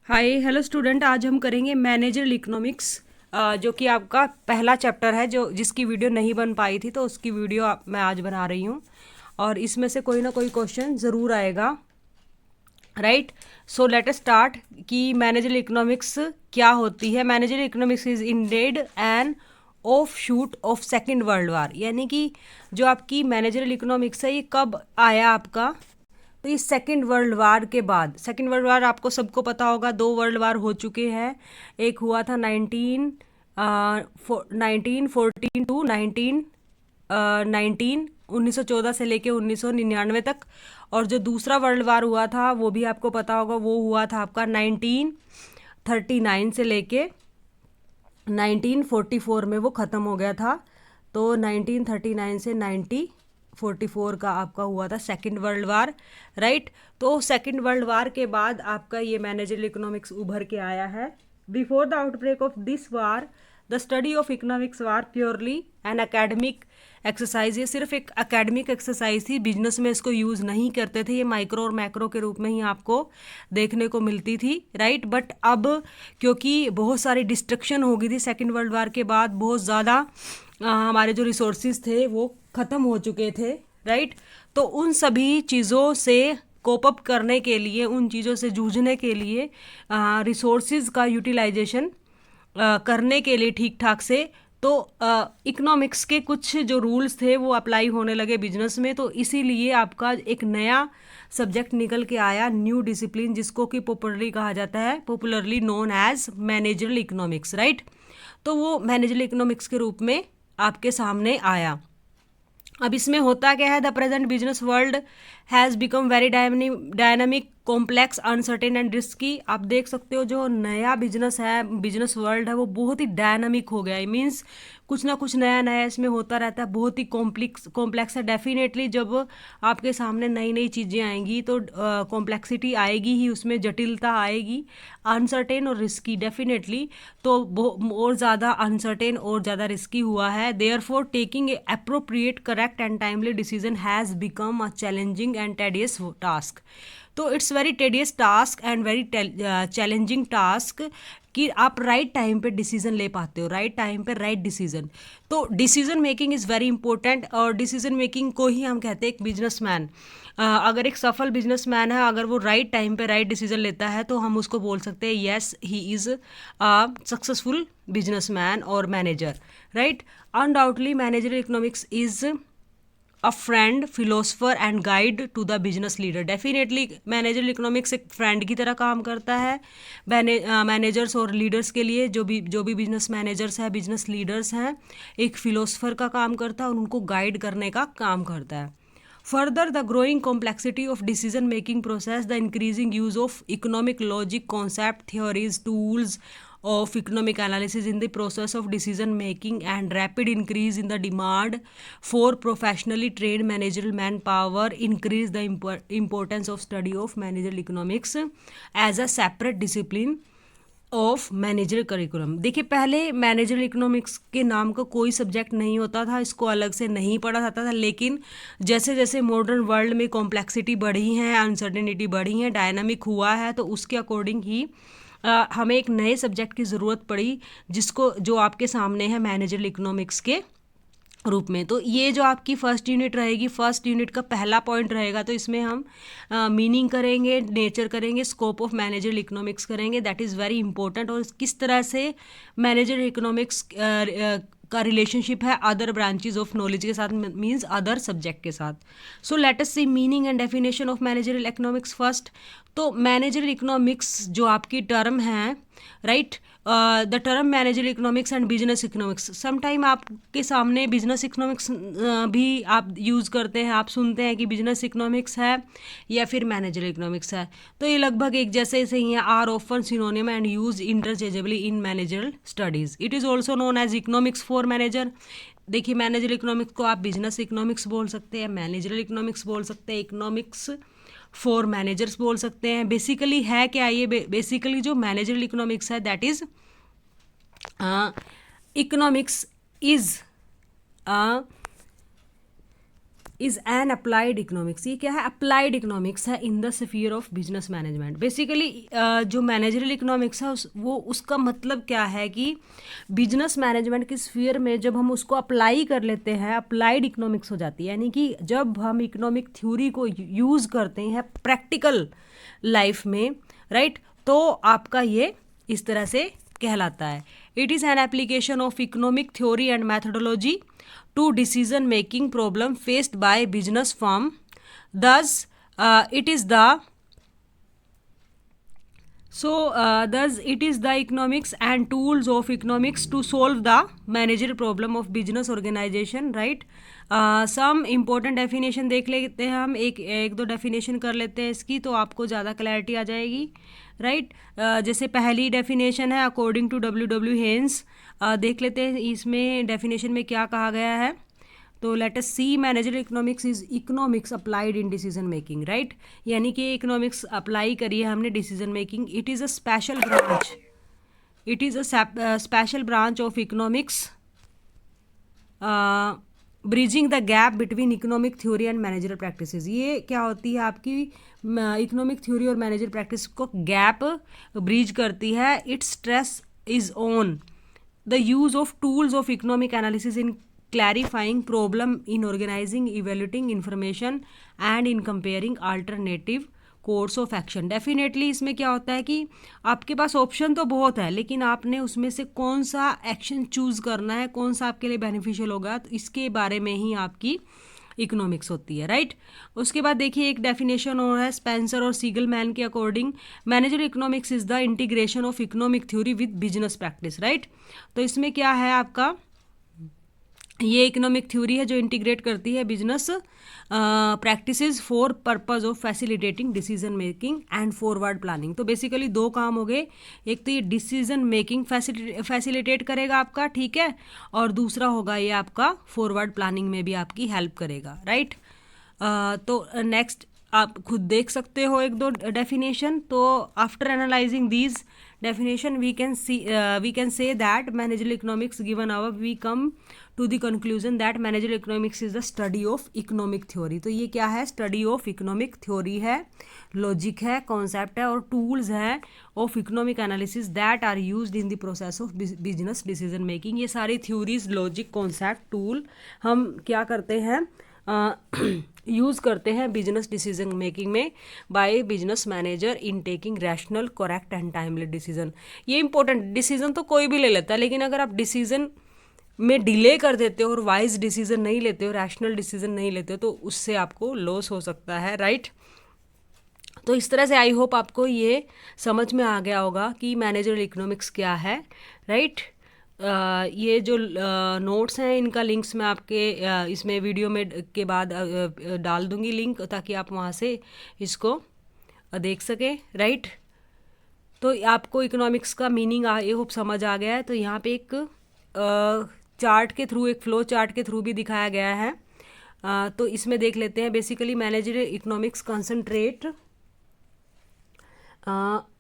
Hi hello student, आज हम करेंगे मैनेजरल इकोनॉमिक्स, जो कि आपका पहला चैप्टर है, जो जिसकी वीडियो नहीं बन पाई थी, तो उसकी वीडियो मैं आज बना रही हूँ। और इसमें से कोई ना कोई क्वेश्चन ज़रूर आएगा, right. So let us start कि मैनेजरल इकोनॉमिक्स क्या होती है। Managerial economics is indeed an offshoot of second world war, यानी कि जो आपकी मैनेजरल इकोनॉमिक्स है ये कब आया आपका, तो ये सेकेंड वर्ल्ड वार के बाद। सेकेंड वर्ल्ड वार आपको सबको पता होगा, दो वर्ल्ड वार हो चुके हैं। एक हुआ था 1914 टू 1914 से लेके 1999 तक। और जो दूसरा वर्ल्ड वार हुआ था वो भी आपको पता होगा, वो हुआ था आपका 1939 से लेके 1944 में वो ख़त्म हो गया था। तो 1939 से 1944 का आपका हुआ था सेकेंड वर्ल्ड वार, राइट। तो सेकेंड वर्ल्ड वार के बाद आपका ये मैनेजरल इकोनॉमिक्स उभर के आया है। Before the outbreak of this war the study of economics war purely an academic exercise. ये सिर्फ एक एकेडमिक एक्सरसाइज थी, बिजनेस में इसको यूज़ नहीं करते थे। ये माइक्रो और मैक्रो के रूप में ही आपको देखने को मिलती थी, राइट। बट अब क्योंकि बहुत सारी डिस्ट्रक्शन हो गई थी सेकेंड वर्ल्ड वार के बाद, बहुत ज़्यादा हमारे जो रिसोर्सेज थे वो ख़त्म हो चुके थे, राइट। तो उन सभी चीज़ों से कोप अप करने के लिए, उन चीज़ों से जूझने के लिए, रिसोर्सेज का यूटिलाइजेशन करने के लिए ठीक ठाक से, तो इकोनॉमिक्स के कुछ जो रूल्स थे वो अप्लाई होने लगे बिजनेस में। तो इसीलिए आपका एक नया सब्जेक्ट निकल के आया, न्यू डिसिप्लिन, जिसको कि पॉपुलरली कहा जाता है, popularly known as managerial economics, right. तो वो मैनेजरल इकोनॉमिक्स के रूप में आपके सामने आया। अब इसमें होता क्या है, the present business world has become very dynamic, complex, uncertain and risky. आप देख सकते हो जो नया बिजनेस है, बिजनेस वर्ल्ड है, वो बहुत ही डायनामिक हो गया है। मीन्स कुछ ना कुछ नया नया इसमें होता रहता है, बहुत ही कॉम्प्लेक्स है। डेफिनेटली जब आपके सामने नई नई चीज़ें आएंगी तो कॉम्प्लेक्सिटी आएगी ही, उसमें जटिलता आएगी। अनसर्टेन और रिस्की, डेफिनेटली तो और ज़्यादा अनसर्टेन और ज़्यादा रिस्की हुआ है। Therefore taking appropriate, correct and timely decision has become a challenging and tedious task. तो it's very tedious task and very challenging task कि आप राइट टाइम पे डिसीजन ले पाते हो, राइट टाइम पे राइट डिसीजन। तो decision making is very important, और डिसीजन मेकिंग को ही हम कहते हैं एक बिजनेसमैन। अगर एक सफल बिजनेसमैन है, अगर वो राइट टाइम पे राइट डिसीजन लेता है, तो हम उसको बोल सकते हैं yes he is a successful businessman और manager, right. Undoubtedly managerial economics is a friend, philosopher and guide to the business leader. Definitely managerial economics एक फ्रेंड की तरह काम करता है मैनेजर्स और लीडर्स के लिए। जो भी बिजनेस मैनेजर्स हैं, बिजनेस लीडर्स हैं, एक फिलोसफर का काम करता है और उनको गाइड करने का काम करता है। Further, the growing complexity of decision making process, the increasing use of economic logic, concept, theories, tools of economic analysis in the process of decision making, and rapid increase in the demand for professionally trained managerial manpower increase the importance of study of managerial economics as a separate discipline of manager curriculum. देखिए, पहले manager economics के नाम का कोई subject नहीं होता था, इसको अलग से नहीं पढ़ा जाता था। लेकिन जैसे जैसे मॉडर्न वर्ल्ड में कॉम्प्लेक्सिटी बढ़ी है, अनसर्टेनिटी बढ़ी है, डायनामिक हुआ है, तो उसके अकॉर्डिंग ही हमें एक नए सब्जेक्ट की ज़रूरत पड़ी, जिसको जो आपके सामने है मैनेजर इकोनॉमिक्स के रूप में। तो ये जो आपकी फर्स्ट यूनिट रहेगी, फर्स्ट यूनिट का पहला पॉइंट रहेगा, तो इसमें हम मीनिंग करेंगे, नेचर करेंगे, स्कोप ऑफ मैनेजर इकोनॉमिक्स करेंगे, दैट इज़ वेरी इंपॉर्टेंट। और किस तरह से मैनेजर इकोनॉमिक्स का रिलेशनशिप है अदर ब्रांचेज ऑफ नॉलेज के साथ, मीन्स अदर सब्जेक्ट के साथ। So let us see meaning and definition of managerial economics first. तो मैनेजरल इकोनॉमिक्स जो आपकी टर्म है, right, the term manager economics and business economics, sometime आपके सामने बिजनेस इकोनॉमिक्स भी आप यूज़ करते हैं, आप सुनते हैं कि बिजनेस इकोनॉमिक्स है या फिर मैनेजर इकोनॉमिक्स है। तो ये लगभग एक जैसे से ही हैं, are often synonym and use interchangeably in managerial studies. It is also known as economics for manager. देखिए, मैनेजर इकोनॉमिक्स को आप बिजनेस इकोनॉमिक्स बोल सकते हैं, मैनेजरल इकोनॉमिक्स बोल सकते हैं, इकोनॉमिक्स फॉर मैनेजर्स बोल सकते हैं। बेसिकली है क्या ये, बेसिकली जो मैनेजरल इकोनॉमिक्स है that is economics is is an applied economics. ये क्या है? अप्लाइड इकोनॉमिक्स है in the sphere of business management. Basically जो मैनेजरल इकोनॉमिक्स है उसका मतलब क्या है कि बिजनेस मैनेजमेंट की स्फीयर में जब हम उसको अप्लाई कर लेते हैं, अप्लाइड इकोनॉमिक्स हो जाती है। यानी कि जब हम इकोनॉमिक थ्योरी को यूज़ करते हैं प्रैक्टिकल लाइफ में, राइट, तो आपका ये इस तरह से कहलाता है। It is N application of economic theory and methodology to decision making problem faced by business firm. Thus it is the economics and tools of economics to solve the managerial problem of business organization, right? Some important definition देख लेते हैं हम, एक दो definition कर लेते हैं इसकी, तो आपको ज़्यादा क्लैरिटी आ जाएगी, राइट? जैसे पहली डेफिनेशन है अकॉर्डिंग टू डब्ल्यू हेन्स। देख लेते हैं इसमें डेफिनेशन में क्या कहा गया है। तो let us see, managerial economics is economics applied in decision making, right? यानी कि इकोनॉमिक्स अप्लाई करी है हमने decision making. It is a special branch of economics bridging the gap between economic theory and managerial practices. ये क्या होती है? आपकी इकोनॉमिक थ्योरी और मैनेजरल प्रैक्टिस को गैप ब्रिज करती है। Its stress is on the use of tools of economic analysis in clarifying problem, in organizing, evaluating information and in comparing alternative course of action. Definitely इसमें क्या होता है कि आपके पास ऑप्शन तो बहुत है, लेकिन आपने उसमें से कौन सा एक्शन चूज करना है, कौन सा आपके लिए बेनिफिशियल होगा, तो इसके बारे में ही आपकी इकोनॉमिक्स होती है, राइट? उसके बाद देखिए एक डेफिनेशन और है स्पेंसर और सीगलमैन के according, manager economics is the integration of economic theory with business practice, right? तो इसमें क्या है आपका, ये इकोनॉमिक थ्योरी है जो इंटीग्रेट करती है business practices for purpose of facilitating decision making and forward planning. तो बेसिकली दो काम हो गए, एक तो ये डिसीजन मेकिंग फैसिलिटेट करेगा आपका, ठीक है, और दूसरा होगा ये आपका फॉरवर्ड प्लानिंग में भी आपकी हेल्प करेगा, राइट? तो नेक्स्ट आप खुद देख सकते हो एक दो डेफिनेशन। तो after analysing these definition we can say that managerial economics given our we come to the conclusion that managerial economics is the study of economic theory। तो ये क्या है? study of economic theory है, logic है, concept है और tools है of economic analysis that are used in the process of business decision making। ये सारी theories, logic, concept, tool हम क्या करते हैं, यूज़ करते हैं बिजनेस डिसीजन मेकिंग में by business manager in taking rational, correct and timely decision. ये इंपॉर्टेंट, डिसीजन तो कोई भी ले लेता है, लेकिन अगर आप डिसीजन में डिले कर देते हो और वाइज डिसीजन नहीं लेते हो, रैशनल डिसीजन नहीं लेते हो, तो उससे आपको लॉस हो सकता है, राइट? तो इस तरह से आई होप आपको ये समझ में आ गया होगा कि मैनेजरल इकोनॉमिक्स क्या है, राइट? ये जो नोट्स हैं इनका लिंक्स मैं आपके इसमें वीडियो में के बाद डाल दूंगी लिंक, ताकि आप वहाँ से इसको देख सकें, राइट? तो आपको इकोनॉमिक्स का मीनिंग आई होप समझ आ गया है। तो यहाँ पे एक चार्ट के थ्रू, एक फ्लो चार्ट के थ्रू भी दिखाया गया है। तो इसमें देख लेते हैं। Basically managerial economics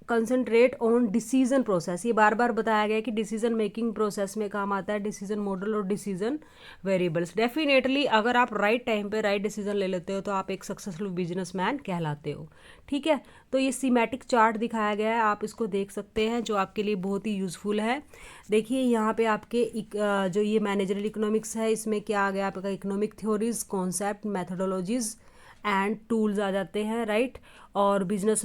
concentrate on decision process. ये बार बार बताया गया है कि डिसीजन मेकिंग प्रोसेस में काम आता है डिसीजन मॉडल और डिसीजन वेरिएबल्स। डेफिनेटली अगर आप राइट टाइम पे राइट डिसीजन ले लेते हो तो आप एक सक्सेसफुल बिजनेसमैन कहलाते हो, ठीक है? तो ये सीमेटिक चार्ट दिखाया गया है, आप इसको देख सकते हैं, जो आपके लिए बहुत ही यूज़फुल है। देखिए यहाँ पे आपके जो ये मैनेजरल इकोनॉमिक्स है, इसमें क्या आ गया आपका, economic theories, concept, methodologies and tools आ जाते हैं, राइट? और बिजनेस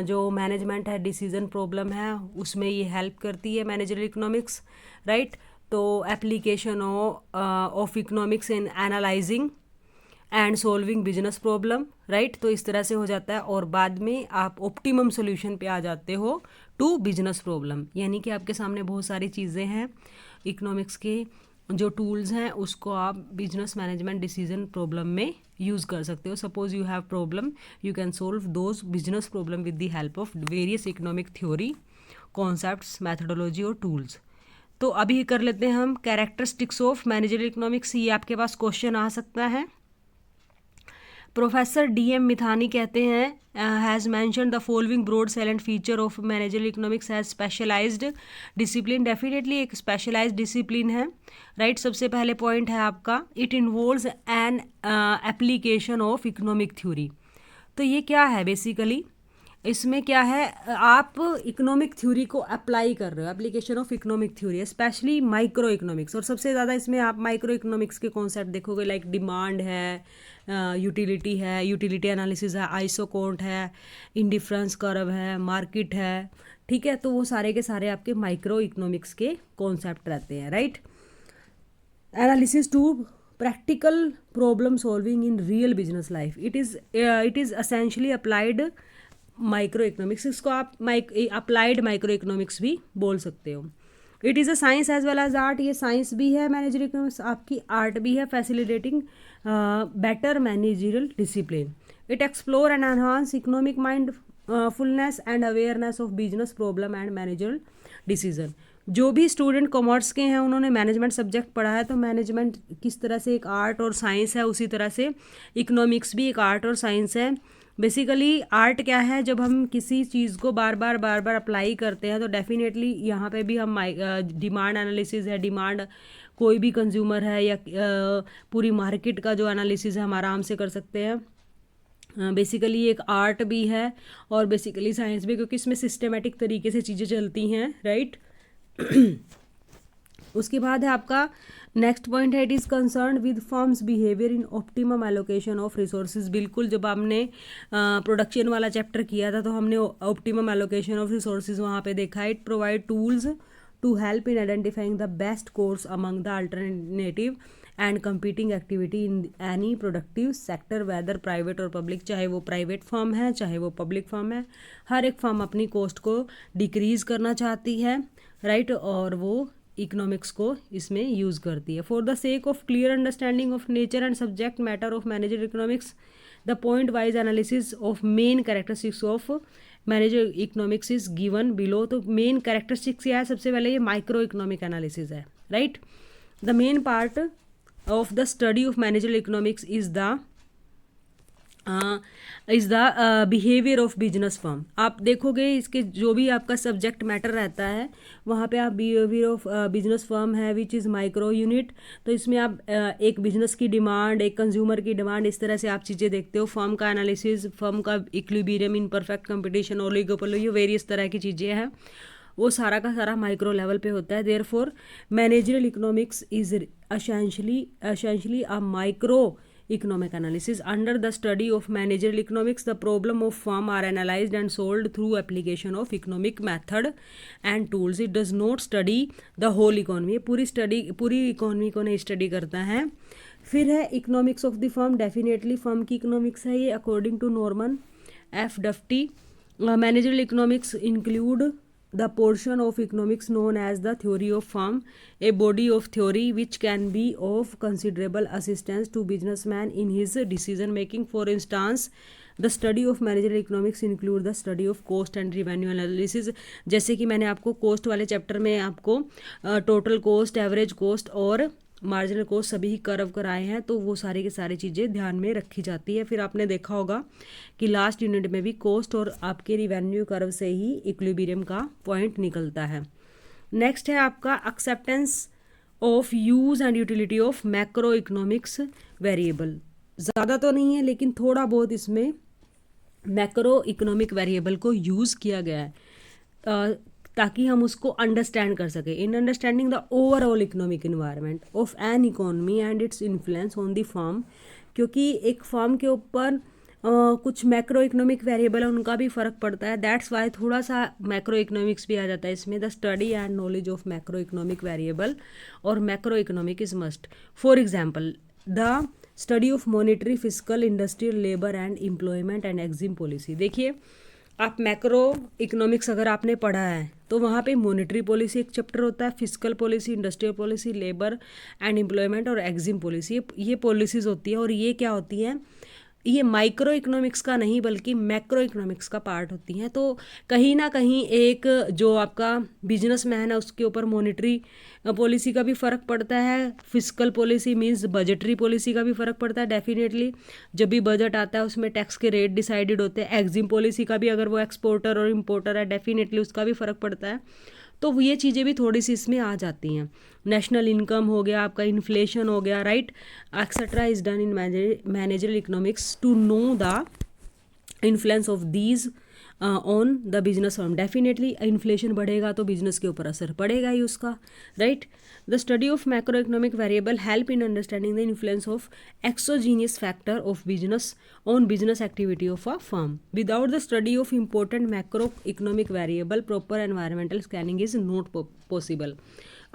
जो मैनेजमेंट है, डिसीजन प्रॉब्लम है, उसमें ये हेल्प करती है मैनेजरल इकोनॉमिक्स, राइट? तो application of economics in analysing and solving business problem, right? तो इस तरह से हो जाता है और बाद में आप ऑप्टिमम सॉल्यूशन पे आ जाते हो टू बिजनेस प्रॉब्लम। यानी कि आपके सामने बहुत सारी चीज़ें हैं, इकोनॉमिक्स के जो टूल्स हैं उसको आप बिजनेस मैनेजमेंट डिसीजन प्रॉब्लम में यूज़ कर सकते हो। Suppose you have problem, you can solve those business problem with the help of various economic theory, concepts, methodology और टूल्स। तो अभी कर लेते हैं हम कैरेक्टरिस्टिक्स ऑफ मैनेजरियल इकोनॉमिक्स। ये आपके पास क्वेश्चन आ सकता है। प्रोफेसर DM मिथानी कहते हैं has mention the following broad salient feature of managerial economics has specialised discipline. Definitely एक स्पेशलाइज्ड डिसिप्लिन है, राइट। सबसे पहले पॉइंट है आपका it involves an application of economic theory. तो ये क्या है बेसिकली, इसमें क्या है, आप इकोनॉमिक थ्योरी को अप्लाई कर रहे हो, application of economic theory, specially micro economics. और सबसे ज़्यादा इसमें आप माइक्रो इकोनॉमिक्स के कॉन्सेप्ट देखोगे, लाइक डिमांड है, यूटिलिटी है, यूटिलिटी एनालिसिस है, आइसोकोंट है, इंडिफरेंस कर्व है, मार्केट है, ठीक है। तो वो सारे के सारे आपके माइक्रो इकोनॉमिक्स के कॉन्सेप्ट रहते हैं, right. Analysis to practical problem solving in real business life, it is essentially applied micro economics. इसको आप अप्लाइड माइक्रो इकोनॉमिक्स भी बोल सकते हो। It is a science as well as art, ये साइंस भी है मैनेजर इकोनॉमिक्स, आपकी आर्ट भी है, facilitating better managerial discipline. It explore and enhance economic mindfulness and awareness of business problem and managerial decision. जो भी स्टूडेंट कॉमर्स के हैं उन्होंने मैनेजमेंट सब्जेक्ट पढ़ा है, तो मैनेजमेंट किस तरह से एक आर्ट और साइंस है, उसी तरह से इकोनॉमिक्स भी एक आर्ट और साइंस है। बेसिकली आर्ट क्या है, जब हम किसी चीज़ को बार बार अप्लाई करते हैं तो डेफिनेटली यहाँ पे भी हम डिमांड एनालिसिस है, डिमांड कोई भी कंज्यूमर है या पूरी मार्केट का जो एनालिसिस है हम आराम से कर सकते हैं। बेसिकली एक आर्ट भी है और बेसिकली साइंस भी, क्योंकि इसमें सिस्टमेटिक तरीके से चीज़ें चलती हैं, राइट। उसके बाद है आपका नेक्स्ट पॉइंट है it is concern with firms behaviour in optimum allocation of resources. बिल्कुल, जब आपने प्रोडक्शन वाला चैप्टर किया था तो हमने ऑप्टिमम एलोकेशन ऑफ रिसोर्सेज वहाँ पे देखा। It provide tools to help in identifying the best course among the alternative and competing activity in any productive sector, whether private और पब्लिक। चाहे वो प्राइवेट फर्म है चाहे वो पब्लिक फर्म है, हर एक फर्म अपनी कॉस्ट को डिक्रीज करना चाहती है, राइट, और वो इकोनॉमिक्स को इसमें यूज़ करती है। For the sake of clear understanding of nature and subject matter of manager economics, the point wise analysis of main characteristics of manager economics is given below. तो मेन कैरेक्टरिस्टिक्स क्या है, सबसे पहले ये माइक्रो इकोनॉमिक एनालिसिस है, right. The main part of the study of manager economics is the behaviour of business firm. आप देखोगे इसके जो भी आपका सब्जेक्ट मैटर रहता है वहाँ पे आप बिहेवियर ऑफ बिजनेस फर्म है विच इज़ माइक्रो यूनिट। तो इसमें आप एक बिजनेस की डिमांड, एक कंज्यूमर की डिमांड, इस तरह से आप चीज़ें देखते हो। फर्म का एनालिसिस, फर्म का equilibrium in perfect competition, oligopoly, ये वेरियस तरह की चीज़ें हैं, वो सारा का सारा माइक्रो लेवल पे होता है। Therefore managerial economics is essentially a micro economic analysis. Under the study of managerial economics, the problem of firm are analyzed and solved through application of economic method and tools. It does not study the whole economy. पूरी economy को नहीं study करता है। फिर है economics of the firm. Definitely firm की economics है ये, according to Norman F Dufty. Managerial economics include the portion of economics known as the theory of firm, a body of theory which can be of considerable assistance to businessman in his decision making. For instance, the study of managerial economics include the study of cost and revenue analysis. जैसे कि मैंने आपको coast वाले chapter में आपको total cost, average coast और marginal coast सभी curve कराए हैं, तो वो सारी की सारी चीज़ें ध्यान में रखी जाती है। फिर आपने देखा होगा कि लास्ट यूनिट में भी कोस्ट और आपके रिवेन्यू कर्व से ही इक्विलिब्रियम का पॉइंट निकलता है। नेक्स्ट है आपका acceptance of use and utility of macro economics variable. ज़्यादा तो नहीं है लेकिन थोड़ा बहुत इसमें मैक्रो इकोनॉमिक वेरिएबल को यूज़ किया गया है ताकि हम उसको अंडरस्टैंड कर सकें। इन understanding the overall economic environment of an economy and its influence on the firm, क्योंकि एक फर्म के ऊपर कुछ मैक्रो इकोनॉमिक वेरिएबल है, उनका भी फ़र्क पड़ता है। दैट्स वाई थोड़ा सा मैक्रो इकोनॉमिक्स भी आ जाता है इसमें। The study and knowledge of macro economic variable और macro economic is must. For example the study of monetary, physical, industrial, labour and employment and EXIM policy. देखिए, आप मैक्रो इकोनॉमिक्स अगर आपने पढ़ा है तो वहाँ पे मॉनेटरी पॉलिसी एक चैप्टर होता है, physical policy, industrial policy, labour and employment और एग्जिम पॉलिसी, ये पॉलिसीज़ होती है। और ये क्या होती हैं, ये माइक्रो इकोनॉमिक्स का नहीं बल्कि मैक्रो इकोनॉमिक्स का पार्ट होती हैं। तो कहीं ना कहीं एक जो आपका बिजनेसमैन है उसके ऊपर मॉनेटरी पॉलिसी का भी फ़र्क पड़ता है, fiscal policy means budgetary policy का भी फ़र्क पड़ता है डेफिनेटली। जब भी बजट आता है उसमें टैक्स के रेट डिसाइडेड होते हैं। एग्जिम पॉलिसी का भी, अगर वो एक्सपोर्टर और इम्पोर्टर है, डेफिनेटली उसका भी फ़र्क पड़ता है। तो ये चीज़ें भी थोड़ी सी इसमें आ जाती हैं। नेशनल इनकम हो गया आपका, इन्फ्लेशन हो गया, right, etcetera is done in managerial economics to know the influence of these on the business firm. Definitely inflation बढ़ेगा तो बिजनेस के ऊपर असर पड़ेगा ही उसका, right. The study of macro economic variable help in understanding the influence of exogenous factor of business on business activity of a firm. Without the study of important macro economic variable proper environmental scanning is not possible.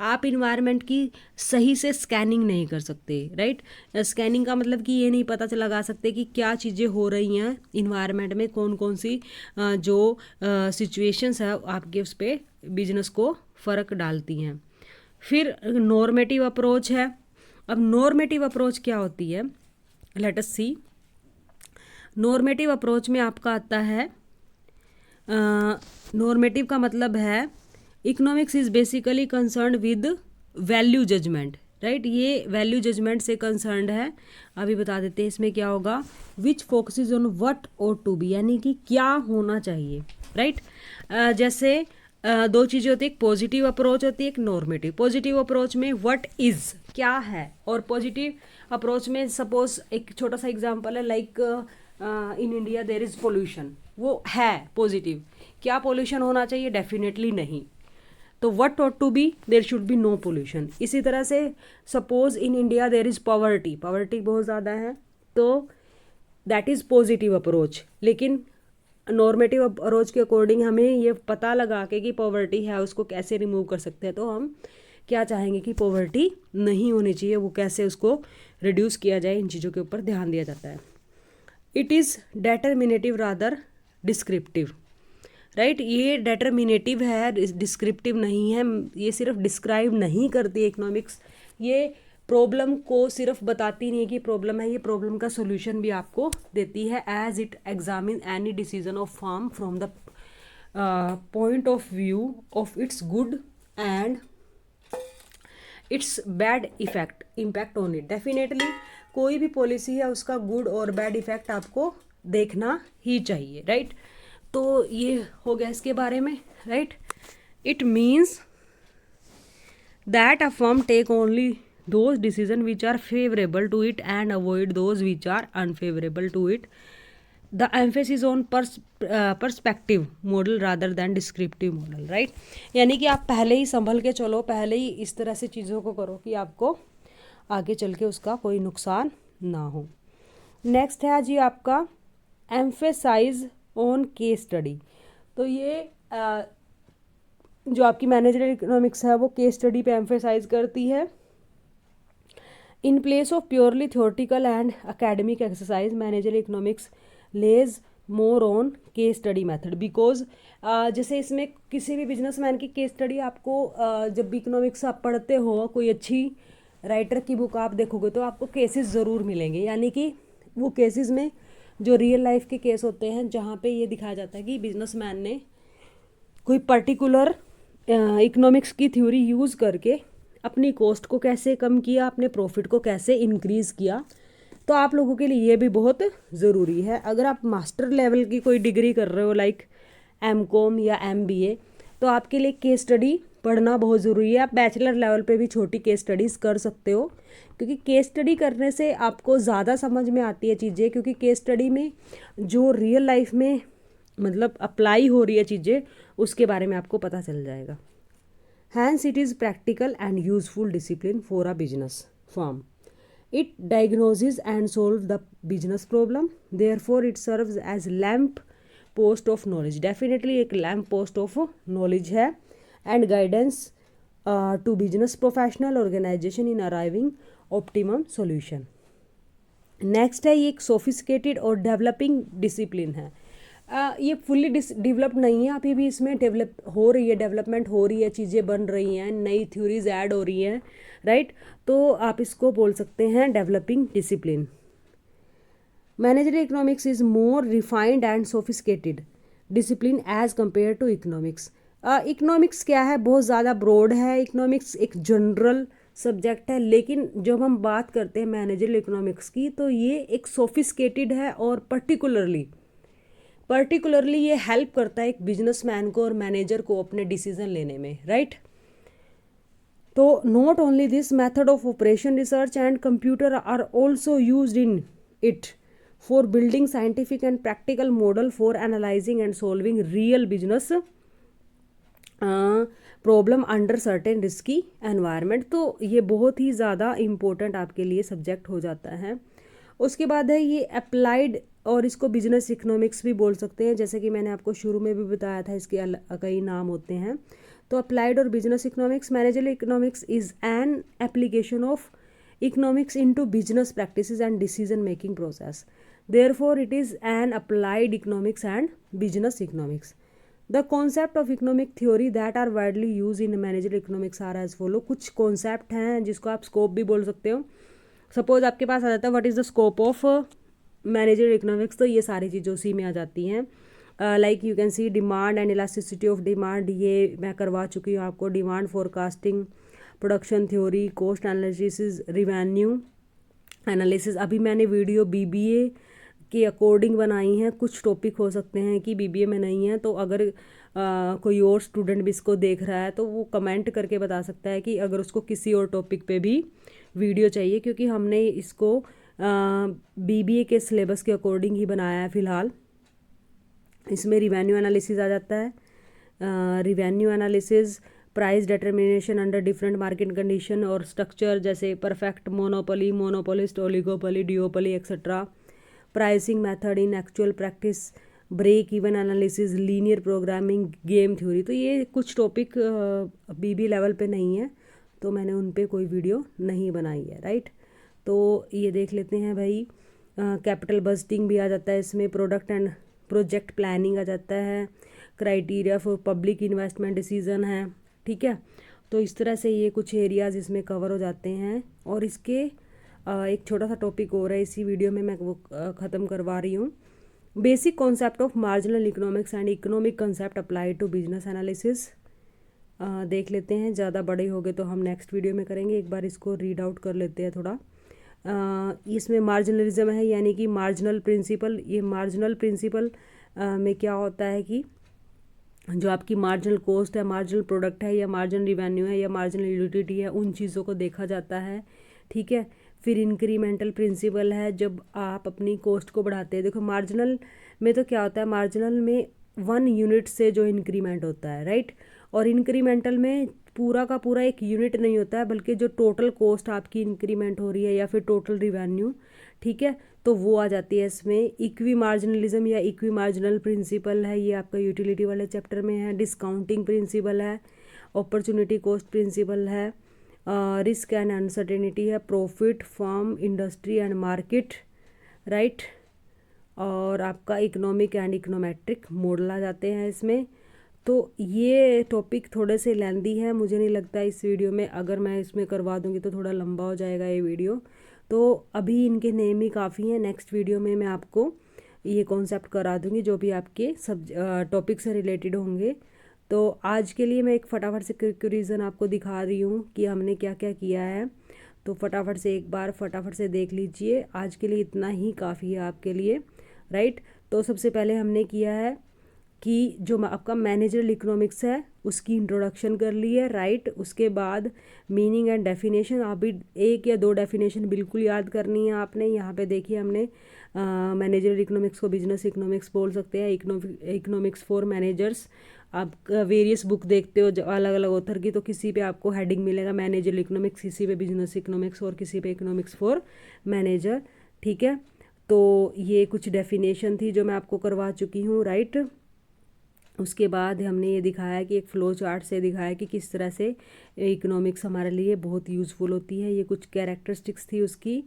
आप environment की सही से scanning नहीं कर सकते, right. Scanning का मतलब कि ये नहीं पता लगा सकते कि क्या चीज़ें हो रही हैं इन्वायरमेंट में, कौन कौन सी जो सिचुएशंस है आपके उस पर बिजनेस को फ़र्क डालती हैं। फिर नॉर्मेटिव अप्रोच है। अब नॉर्मेटिव अप्रोच क्या होती है, let us see. Normative approach में आपका आता है, नॉर्मेटिव का मतलब है economics is basically concern with value judgement, right. ये वैल्यू जजमेंट से कंसर्न्ड है। अभी बता देते हैं इसमें क्या होगा। Which focuses on what ought to be, यानी कि क्या होना चाहिए, राइट। जैसे दो चीज़ें होती है, एक पॉजिटिव अप्रोच होती है, एक नॉर्मेटिव। पॉजिटिव अप्रोच में व्हाट इज क्या है, और पॉजिटिव अप्रोच में सपोज एक छोटा सा एग्जांपल है, like in India there is pollution, वो है पॉजिटिव। क्या पोल्यूशन होना चाहिए, डेफिनेटली नहीं। तो what ought to be, there should be no pollution. इसी तरह से suppose in India there is poverty, poverty बहुत ज़्यादा है, तो दैट इज़ पॉजिटिव अप्रोच। लेकिन नॉर्मेटिव अप्रोच के अकॉर्डिंग हमें ये पता लगा के कि पॉवर्टी है उसको कैसे रिमूव कर सकते हैं। तो हम क्या चाहेंगे कि पॉवर्टी नहीं होनी चाहिए, वो कैसे उसको रिड्यूस किया जाए, इन चीज़ों के ऊपर ध्यान दिया जाता है। It is determinative rather descriptive, right. ये डेटर्मिनेटिव है, डिस्क्रिप्टिव नहीं है। ये सिर्फ डिस्क्राइब नहीं करती इकोनॉमिक्स, ये प्रॉब्लम को सिर्फ बताती नहीं कि प्रॉब्लम है, ये प्रॉब्लम का सोल्यूशन भी आपको देती है। As it examine any decision of firm from the point of view of its good and its bad impact on it. Definitely कोई भी पॉलिसी है उसका गुड और बैड इफेक्ट आपको देखना ही चाहिए, राइट। तो ये हो गया इसके बारे में, right. It means that a firm take only those decision which are favourable to it and avoid those which are unfavourable to it. The emphasis on perspective model rather than descriptive model, right. यानी कि आप पहले ही संभल के चलो, पहले ही इस तरह से चीज़ों को करो कि आपको आगे चल के उसका कोई नुकसान ना हो। नेक्स्ट है जी आपका एम्फेसाइज ऑन केस स्टडी। तो ये जो आपकी मैनेजरल इकोनॉमिक्स है वो केस स्टडी पे एम्फेसाइज करती है। In place of purely theoretical and academic exercise managerial economics lays more on case study method. Because जैसे इसमें किसी भी बिजनेसमैन की केस स्टडी आपको जब भी इकोनॉमिक्स आप पढ़ते हो, कोई अच्छी राइटर की बुक आप देखोगे तो आपको केसेस ज़रूर मिलेंगे। यानी कि वो केसेस में जो रियल लाइफ के केस होते हैं जहाँ पे ये दिखाया जाता है कि बिजनेसमैन ने कोई पर्टिकुलर इकोनॉमिक्स की थ्योरी यूज़ करके अपनी कॉस्ट को कैसे कम किया, अपने प्रॉफिट को कैसे इंक्रीज़ किया। तो आप लोगों के लिए ये भी बहुत ज़रूरी है। अगर आप मास्टर लेवल की कोई डिग्री कर रहे हो लाइक एमकॉम या एमबीए, तो आपके लिए केस स्टडी पढ़ना बहुत ज़रूरी है। आप बैचलर लेवल पे भी छोटी केस स्टडीज़ कर सकते हो, क्योंकि केस स्टडी करने से आपको ज़्यादा समझ में आती है चीज़ें, क्योंकि केस स्टडी में जो रियल लाइफ में मतलब अप्लाई हो रही है चीज़ें उसके बारे में आपको पता चल जाएगा। Hence it is practical and useful discipline for a business firm. It diagnosis and solve the business problem, therefore it serves as lamp post of knowledge. Definitely एक लैम्प पोस्ट ऑफ नॉलेज है and guidance to business professional organisation in arriving optimum solution. Next है ये एक sophisticated और developing discipline है। ये fully developed नहीं है, अभी भी इसमें डेवलपमेंट हो रही है, चीज़ें बन रही हैं, नई थ्योरीज ऐड हो रही हैं, राइट। तो आप इसको बोल सकते हैं developing discipline. Managerial economics is more refined and sophisticated discipline as compare to economics. Economics क्या है, बहुत ज़्यादा ब्रॉड है। इकोनॉमिक्स एक जनरल सब्जेक्ट है, लेकिन जब हम बात करते हैं मैनेजरियल इकोनॉमिक्स की तो ये एक सोफिस्टिकेटेड है और पर्टिकुलरली ये हेल्प करता है एक बिजनेसमैन को और मैनेजर को अपने डिसीजन लेने में, राइट। तो not only this, method of operation research and computer are also used in it for building scientific and practical model for analysing and solving real business problem under certain risky environment. तो ये बहुत ही ज़्यादा important आपके लिए subject हो जाता है। उसके बाद है ये अप्लाइड, और इसको बिजनेस इकोनॉमिक्स भी बोल सकते हैं, जैसे कि मैंने आपको शुरू में भी बताया था, इसके कई नाम होते हैं। तो अप्लाइड और business economics, managerial economics is an application of economics into business practices and decision making process, therefore it is an applied economics and business economics. The concept of economic theory that are widely use in managerial economics are as follow. कुछ concept हैं जिसको आप scope भी बोल सकते हो। Suppose आपके पास आ जाता है what is the scope of managerial economics, तो ये सारी चीज़ें उसी में आ जाती हैं। Like you can see demand and elasticity of demand, ये मैं करवा चुकी हूँ आपको। Demand forecasting, production theory, cost analysis, revenue analysis. अभी मैंने वीडियो बीबीए के अकॉर्डिंग बनाई हैं। कुछ टॉपिक हो सकते हैं कि बीबीए में नहीं है, तो अगर कोई और स्टूडेंट भी इसको देख रहा है तो वो कमेंट करके बता सकता है कि अगर उसको किसी और टॉपिक पे भी वीडियो चाहिए, क्योंकि हमने इसको बीबीए के सिलेबस के अकॉर्डिंग ही बनाया है फ़िलहाल। इसमें रिवेन्यू एनालिसिस आ जाता है। Revenue analysis, price determination under different market condition और स्ट्रक्चर, जैसे perfect monopoly, monopolist, oligopoly, duopoly etcetera. Pricing method in actual practice, break even analysis, linear programming, game theory. तो ये कुछ टॉपिक बीबी लेवल पे नहीं है, तो मैंने उन पे कोई वीडियो नहीं बनाई है, राइट। तो ये देख लेते हैं भाई। कैपिटल बजटिंग भी आ जाता है इसमें, प्रोडक्ट एंड प्रोजेक्ट प्लानिंग आ जाता है, criteria for public investment decision है, ठीक है। तो इस तरह से ये कुछ एरियाज इसमें कवर हो जाते हैं। और इसके एक छोटा सा टॉपिक और है इसी वीडियो में, मैं वो ख़त्म करवा रही हूँ। Basic concept of marginal economics and economic concept apply to business analysis देख लेते हैं। ज़्यादा बड़े हो गए तो हम नेक्स्ट वीडियो में करेंगे, एक बार इसको रीड आउट कर लेते हैं थोड़ा। इसमें मार्जिनलिज्म है, यानी कि मार्जिनल प्रिंसिपल। ये मार्जिनल प्रिंसिपल में क्या होता है कि जो आपकी मार्जिनल कॉस्ट है, मार्जिनल प्रोडक्ट है, या मार्जिनल रिवेन्यू है, या मार्जिनल यूटिलिटी है, उन चीज़ों को देखा जाता है, ठीक है। फिर इंक्रीमेंटल प्रिंसिपल है, जब आप अपनी कॉस्ट को बढ़ाते हैं। देखो मार्जिनल में तो क्या होता है, मार्जिनल में 1 यूनिट से जो इंक्रीमेंट होता है, राइट। और इंक्रीमेंटल में पूरा का पूरा 1 यूनिट नहीं होता है, बल्कि जो टोटल कॉस्ट आपकी इंक्रीमेंट हो रही है या फिर टोटल रिवेन्यू, ठीक है, तो वो आ जाती है इसमें। इक्वी मार्जिनलिज्म या इक्वी मार्जिनल प्रिंसिपल है, ये आपका यूटिलिटी वाले चैप्टर में है। डिस्काउंटिंग प्रिंसिपल है, अपॉर्चुनिटी कॉस्ट प्रिंसिपल है, रिस्क एंड अनसर्टेनिटी है, profit from industry and market, right. और आपका इकोनॉमिक एंड इकोनोमेट्रिक मॉडल आ जाते हैं इसमें। तो ये टॉपिक थोड़े से लेंदी है, मुझे नहीं लगता इस वीडियो में अगर मैं इसमें करवा दूंगी तो थोड़ा लंबा हो जाएगा ये वीडियो। तो अभी इनके नेम ही काफ़ी हैं। नेक्स्ट वीडियो में मैं आपको ये कॉन्सेप्ट करा दूंगी जो भी आपके सब टॉपिक से रिलेटेड होंगे। तो आज के लिए मैं एक फटाफट से क्विक रीज़न आपको दिखा रही हूँ कि हमने क्या क्या किया है। तो फटाफट से एक बार फटाफट से देख लीजिए। आज के लिए इतना ही काफ़ी है आपके लिए, राइट। तो सबसे पहले हमने किया है कि जो आपका मैनेजरियल इकोनॉमिक्स है उसकी इंट्रोडक्शन कर ली है, राइट। उसके बाद मीनिंग एंड डेफिनेशन, आप भी 1 या 2 डेफिनेशन बिल्कुल याद करनी है आपने। यहाँ पे देखिए हमने मैनेजरियल इकोनॉमिक्स को बिजनेस इकोनॉमिक्स बोल सकते हैं, इकोनॉमिक्स फॉर मैनेजर्स। आप वेरियस बुक देखते हो अलग अलग ऑथर की, तो किसी पे आपको हेडिंग मिलेगा मैनेजरियल इकोनॉमिक्स, किसी पे बिजनेस इकोनॉमिक्स और किसी पे इकोनॉमिक्स फॉर मैनेजर, ठीक है। तो ये कुछ डेफिनेशन थी जो मैं आपको करवा चुकी हूँ, राइट। उसके बाद हमने ये दिखाया कि एक फ़्लो चार्ट से दिखाया कि किस तरह से इकोनॉमिक्स हमारे लिए बहुत यूज़फुल होती है। ये कुछ कैरेक्टरिस्टिक्स थी उसकी,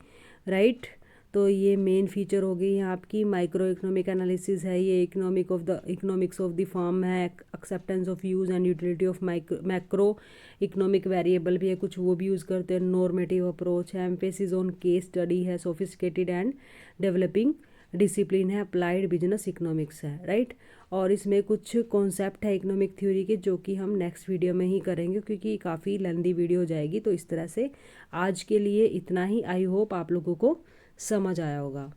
राइट। तो ये मेन फीचर हो गई है आपकी। माइक्रो इकोनॉमिक एनालिसिस है, ये इकोनॉमिक्स ऑफ द फॉर्म है। Acceptance of use and utility of macro economic variable भी है कुछ, वो भी यूज़ करते हैं। नॉर्मेटिव अप्रोच है, एम्फेसिस ऑन केस स्टडी है, सोफिस्टिकेटेड एंड डेवलपिंग डिसिप्लिन है अप्लाइड बिजनेस इकोनॉमिक्स है, राइट। और इसमें कुछ कॉन्सेप्ट है इकोनॉमिक थ्योरी के जो कि हम नेक्स्ट वीडियो में ही करेंगे क्योंकि काफ़ी लेंदी वीडियो हो जाएगी। तो इस तरह से आज के लिए इतना ही। आई होप आप लोगों को समझ आया होगा।